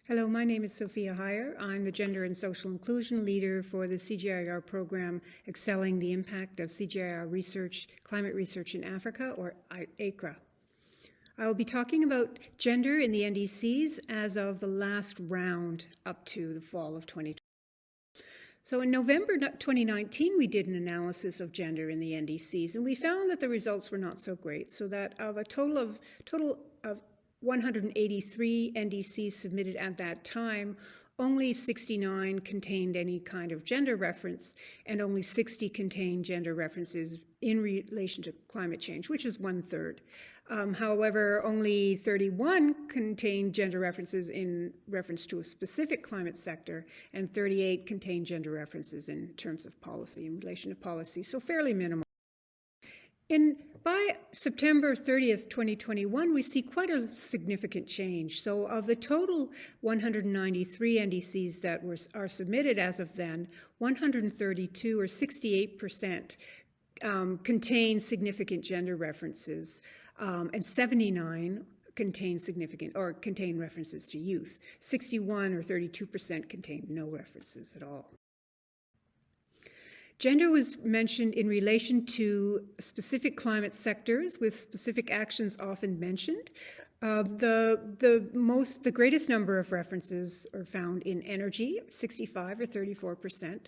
Hello, my name is Sophia Huyer. I'm the Gender and Social Inclusion Leader for the CGIAR program Excelling the Impact of CGIAR Research, Climate Research in Africa, or ACRA. I will be talking about gender in the NDCs as of the last round up to the fall of 2020. So in November 2019, we did an analysis of gender in the NDCs, and we found that the results were not so great, so that of a total of 183 NDCs submitted at that time, only 69 contained any kind of gender reference, and only 60 contained gender references in relation to climate change, which is 1/3. However, only 31 contained gender references in reference to a specific climate sector, and 38 contained gender references in terms of policy, in relation to policy, so fairly minimal. By September 30th, 2021, we see quite a significant change. So of the total 193 NDCs that are submitted as of then, 132 or 68% contain significant gender references, and 79 contain references to youth. 61 or 32% contain no references at all. Gender was mentioned in relation to specific climate sectors, with specific actions often mentioned. The greatest number of references are found in energy, 65 or 34%.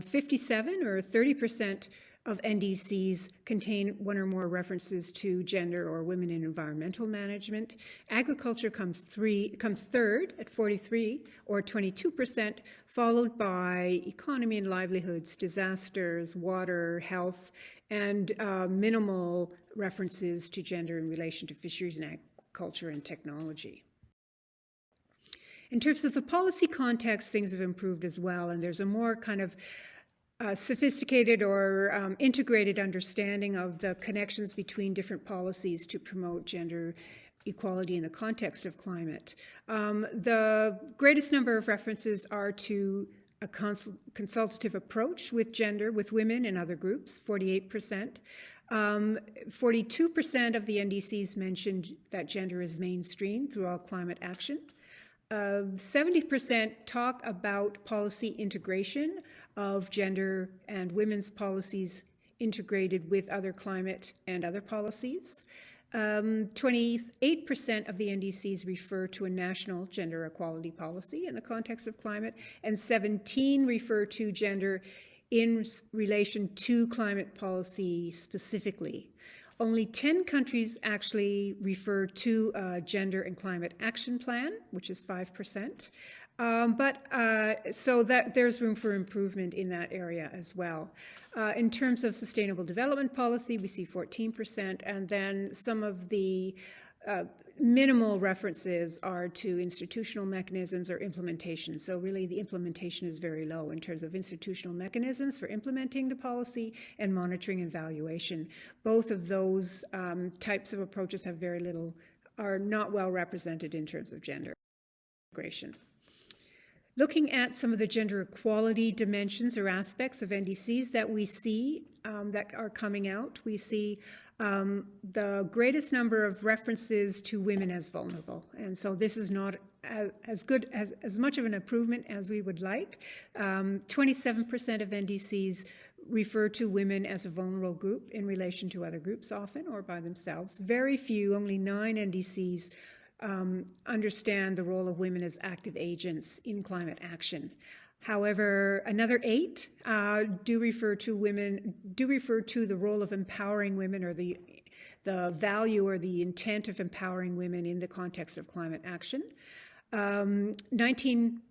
57 or 30% of NDCs contain one or more references to gender or women in environmental management. Agriculture comes third at 43 or 22%, followed by economy and livelihoods, disasters, water, health, and minimal references to gender in relation to fisheries and agriculture and technology. In terms of the policy context, things have improved as well, and there's a more kind of sophisticated or integrated understanding of the connections between different policies to promote gender equality in the context of climate. The greatest number of references are to a consultative approach with gender, with women and other groups, 48%. 42% of the NDCs mentioned that gender is mainstream through all climate action. 70% talk about policy integration of gender and women's policies integrated with other climate and other policies. 28% of the NDCs refer to a national gender equality policy in the context of climate, and 17 refer to gender in relation to climate policy specifically. Only 10 countries actually refer to a gender and climate action plan, which is 5%. So that there's room for improvement in that area as well. In terms of sustainable development policy, we see 14%, and then some of the minimal references are to institutional mechanisms or implementation. So really the implementation is very low in terms of institutional mechanisms for implementing the policy and monitoring and evaluation. Both of those types of approaches have are not well represented in terms of gender integration. Looking at some of the gender equality dimensions or aspects of NDCs that we see that are coming out, we see the greatest number of references to women as vulnerable. And so this is not as much of an improvement as we would like. 27% of NDCs refer to women as a vulnerable group in relation to other groups often or by themselves. Very few, only 9 NDCs understand the role of women as active agents in climate action. However, another 8 do refer to the role of empowering women, or the value or the intent of empowering women in the context of climate action. 19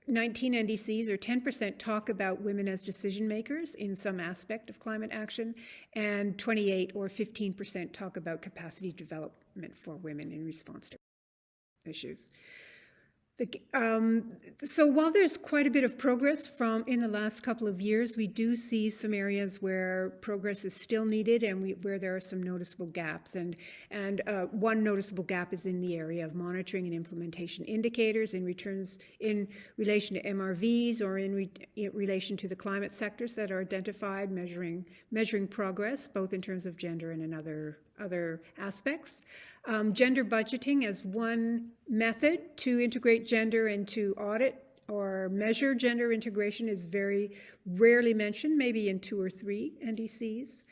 NDCs, or 10%, talk about women as decision makers in some aspect of climate action, and 28 or 15% talk about capacity development for women in response to issues. So while there's quite a bit of progress in the last couple of years, we do see some areas where progress is still needed and where there are some noticeable gaps. And one noticeable gap is in the area of monitoring and implementation indicators in relation to MRVs or in relation to the climate sectors that are identified, measuring progress, both in terms of gender and in other other aspects. Gender budgeting as one method to integrate gender into audit or measure gender integration is very rarely mentioned, maybe in 2 or 3 NDCs.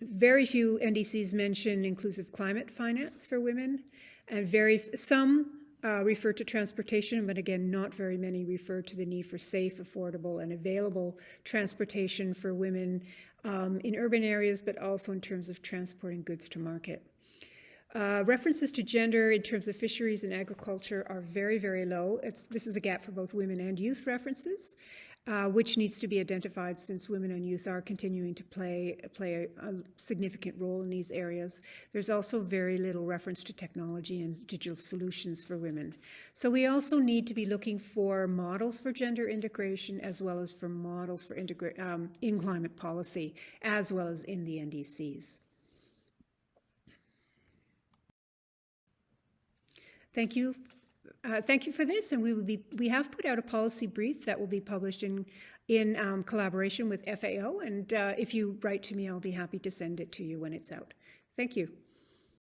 Very few NDCs mention inclusive climate finance for women, and some refer to transportation, but again, not very many refer to the need for safe, affordable, and available transportation for women in urban areas, but also in terms of transporting goods to market. References to gender in terms of fisheries and agriculture are very, very low. This is a gap for both women and youth references, which needs to be identified since women and youth are continuing to play a significant role in these areas. There's also very little reference to technology and digital solutions for women. So we also need to be looking for models for gender integration as well as for models for in climate policy, as well as in the NDCs. Thank you. Thank you for this, and we have put out a policy brief that will be published in collaboration with FAO, and if you write to me, I'll be happy to send it to you when it's out. Thank you.